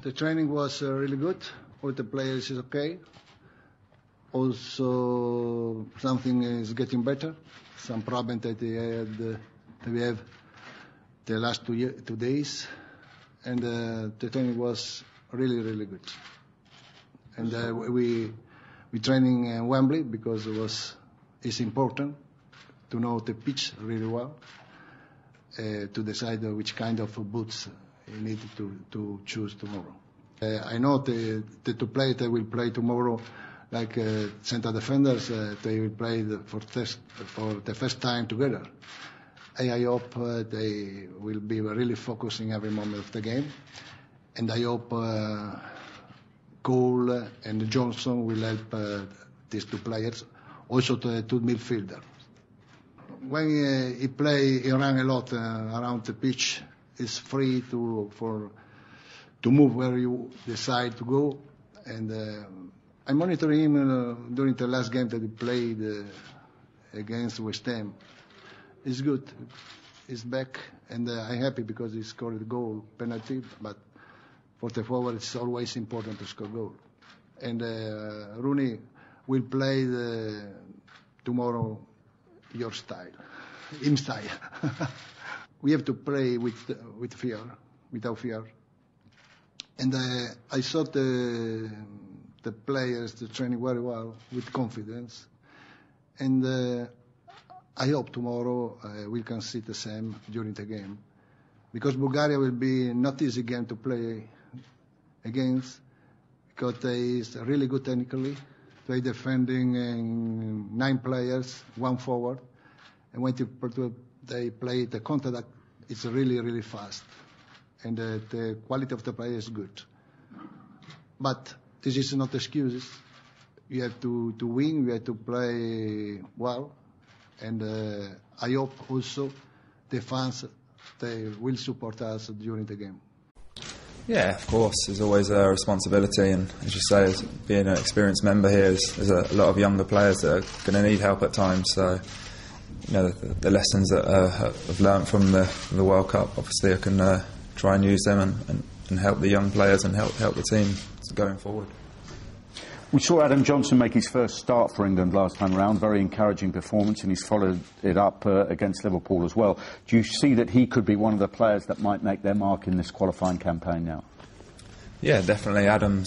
The training was really good. All the players is okay. Also, something is getting better. Some problem that we have the last 2 days, and the training was really good. And we training in Wembley because it's important to know the pitch really well to decide which kind of boots you need to choose tomorrow. I know the two players that will play tomorrow, like centre defenders, they will play for the first time together. I hope they will be really focusing every moment of the game, and I hope Cole and Johnson will help these two players, also the two midfielders. When he run a lot around the pitch, he's free to move where you decide to go, and I monitor him during the last game that he played against West Ham. He's good. He's back, and I'm happy because he scored a goal, penalty, but for the forward it's always important to score goal. And Rooney will play tomorrow your style, him style. We have to play with fear, without fear. And I saw the players training very well, with confidence. And I hope tomorrow we can see the same during the game. Because Bulgaria will be not easy game to play against, because they is really good technically. They defending 9 players, 1 forward. And when they play the counter, it's really fast. And the quality of the player is good. But this is not excuses. You have to win, you have to play well. And I hope also the fans, they will support us during the game. Yeah, of course. There's always a responsibility, and as you say, as being an experienced member here, there's a lot of younger players that are going to need help at times. So, you know, the lessons that I've learned from the World Cup, obviously I can try and use them and help the young players and help the team going forward. We saw Adam Johnson make his first start for England last time around. Very encouraging performance, and he's followed it up against Liverpool as well. Do you see that he could be one of the players that might make their mark in this qualifying campaign now? Yeah, definitely. Adam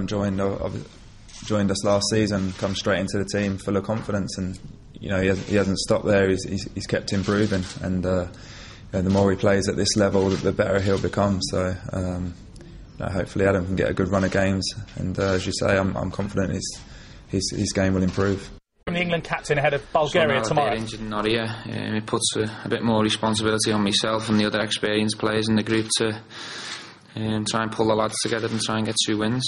joined us last season, come straight into the team full of confidence, and you know he hasn't stopped there. He's kept improving, and the more he plays at this level, the better he'll become. So. Hopefully Adam can get a good run of games, and as you say, I'm confident his game will improve. From the England captain ahead of Bulgaria tomorrow. I'm injured, not here. It puts a bit more responsibility on myself and the other experienced players in the group to try and pull the lads together and try and get 2 wins.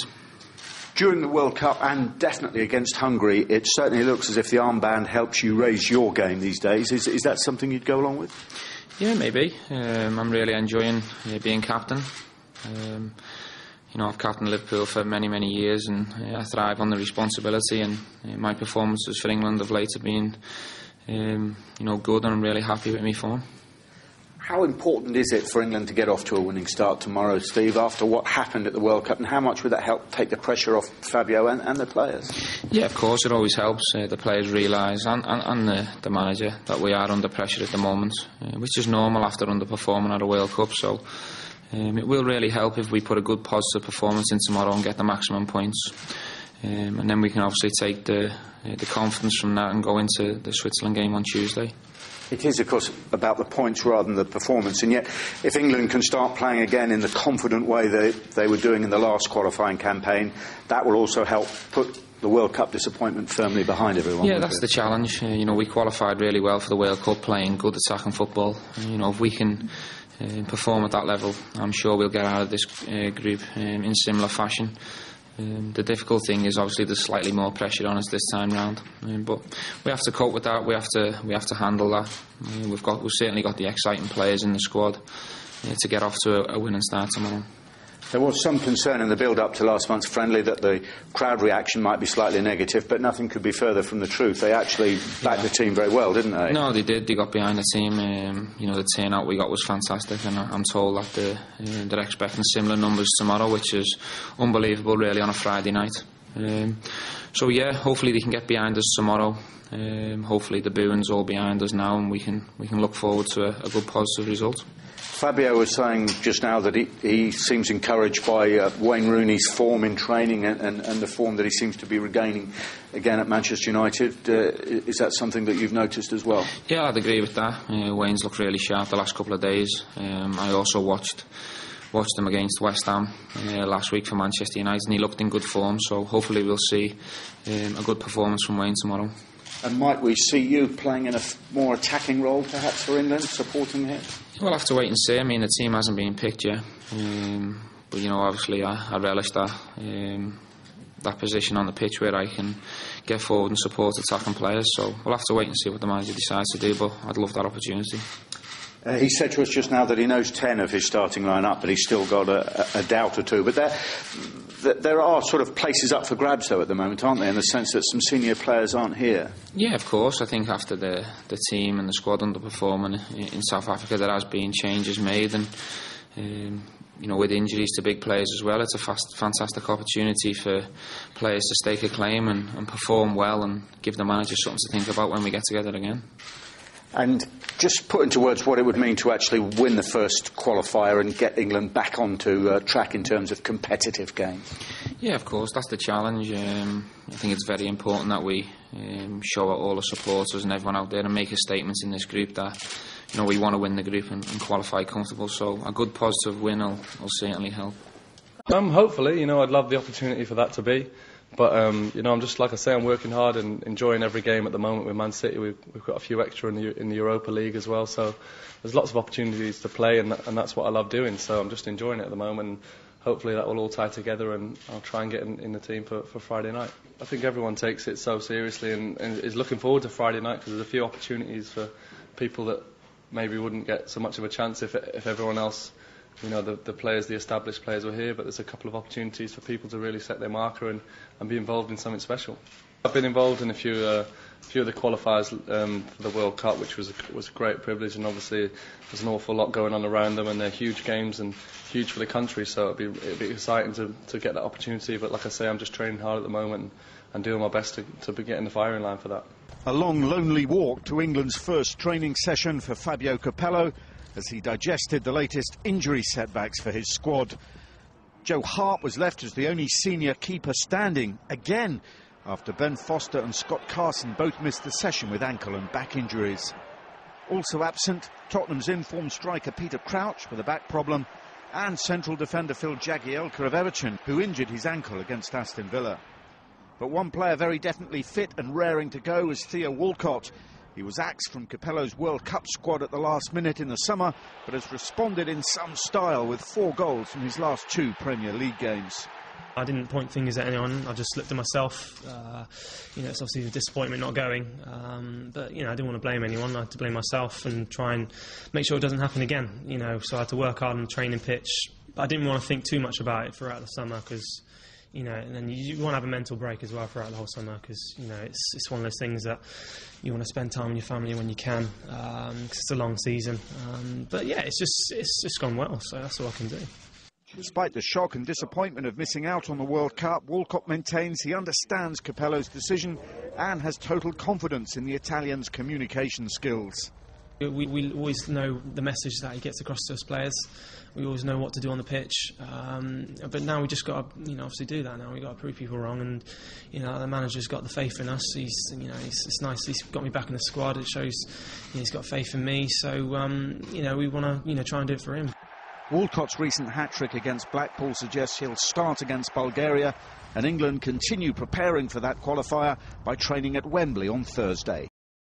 During the World Cup, and definitely against Hungary, it certainly looks as if the armband helps you raise your game these days. Is that something you'd go along with? Yeah, maybe. I'm really enjoying being captain. You know, I've captained Liverpool for many years, and I thrive on the responsibility, and my performances for England of late have been good, and I'm really happy with my form. How important is it for England to get off to a winning start tomorrow, Steve, after what happened at the World Cup, and how much would that help take the pressure off Fabio and the players? Yeah, of course, it always helps. The players realise, and the manager, that we are under pressure at the moment, which is normal after underperforming at a World Cup, so it will really help if we put a good positive performance in tomorrow and get the maximum points, and then we can obviously take the confidence from that and go into the Switzerland game on Tuesday. It is, of course, about the points rather than the performance, and yet if England can start playing again in the confident way they were doing in the last qualifying campaign, that will also help put the World Cup disappointment firmly behind everyone. Yeah, that's the challenge. We qualified really well for the World Cup, playing good attacking football. If we can perform at that level, I'm sure we'll get out of this group in similar fashion. The difficult thing is obviously there's slightly more pressure on us this time round, but we have to cope with that. We have to handle that. We've certainly got the exciting players in the squad to get off to a winning start tomorrow. There was some concern in the build-up to last month's friendly that the crowd reaction might be slightly negative, but nothing could be further from the truth. They actually backed the team very well, didn't they? No, they did. They got behind the team. The turnout we got was fantastic, and I'm told that they're expecting similar numbers tomorrow, which is unbelievable, really, on a Friday night. So yeah, hopefully they can get behind us tomorrow. Hopefully the booing's all behind us now, and we can look forward to a good positive result. Fabio was saying just now that he seems encouraged by Wayne Rooney's form in training and the form that he seems to be regaining again at Manchester United. Is that something that you've noticed as well? Yeah, I'd agree with that. Wayne's looked really sharp the last couple of days. I also watched him against West Ham last week for Manchester United, and he looked in good form, so hopefully we'll see a good performance from Wayne tomorrow. And might we see you playing in a more attacking role perhaps for England, supporting him? We'll have to wait and see. I mean, the team hasn't been picked yet, but obviously I relish that position on the pitch where I can get forward and support attacking players, so we'll have to wait and see what the manager decides to do, but I'd love that opportunity. He said to us just now that he knows 10 of his starting line-up, but he's still got a doubt or two. But there are sort of places up for grabs, though, at the moment, aren't there, in the sense that some senior players aren't here? Yeah, of course. I think after the team and the squad underperforming in South Africa, there has been changes made, and with injuries to big players as well, it's a fantastic opportunity for players to stake a claim and perform well and give the manager something to think about when we get together again. And just put into words what it would mean to actually win the first qualifier and get England back onto track in terms of competitive games. Yeah, of course, that's the challenge. I think it's very important that we show all the supporters and everyone out there and make a statement in this group that we want to win the group and qualify comfortable. So a good positive win will certainly help. Hopefully, I'd love the opportunity for that to be. But, I'm just, like I say, I'm working hard and enjoying every game at the moment with Man City. We've got a few extra in the Europa League as well, so there's lots of opportunities to play, and that's what I love doing. So I'm just enjoying it at the moment, and hopefully that will all tie together, and I'll try and get in the team for Friday night. I think everyone takes it so seriously and is looking forward to Friday night, because there's a few opportunities for people that maybe wouldn't get so much of a chance if everyone else... the players, the established players were here, but there's a couple of opportunities for people to really set their marker and be involved in something special. I've been involved in a few of the qualifiers for the World Cup, which was a great privilege, and obviously there's an awful lot going on around them, and they're huge games and huge for the country, so it'd be exciting to get that opportunity. But like I say, I'm just training hard at the moment and doing my best to be getting the firing line for that. A long, lonely walk to England's first training session for Fabio Capello, as he digested the latest injury setbacks for his squad. Joe Hart was left as the only senior keeper standing again after Ben Foster and Scott Carson both missed the session with ankle and back injuries. Also absent, Tottenham's informed striker Peter Crouch with a back problem, and central defender Phil Jagielka of Everton, who injured his ankle against Aston Villa. But one player very definitely fit and raring to go was Theo Walcott. He was axed from Capello's World Cup squad at the last minute in the summer, but has responded in some style with 4 goals from his last 2 Premier League games. I didn't point fingers at anyone, I just looked at myself. It's obviously a disappointment not going, but I didn't want to blame anyone. I had to blame myself and try and make sure it doesn't happen again. So I had to work hard on the training pitch. But I didn't want to think too much about it throughout the summer, because and then you want to have a mental break as well throughout the whole summer, because it's one of those things that you want to spend time with your family when you can, because it's a long season. But yeah, it's just gone well, so that's all I can do. Despite the shock and disappointment of missing out on the World Cup, Walcott maintains he understands Capello's decision and has total confidence in the Italian's communication skills. We always know the message that he gets across to us players. We always know what to do on the pitch, but now we just got to, obviously do that. Now we got to prove people wrong, and the manager's got the faith in us. It's nice. He's got me back in the squad. It shows he's got faith in me. So we want to try and do it for him. Walcott's recent hat-trick against Blackpool suggests he'll start against Bulgaria, and England continue preparing for that qualifier by training at Wembley on Thursday.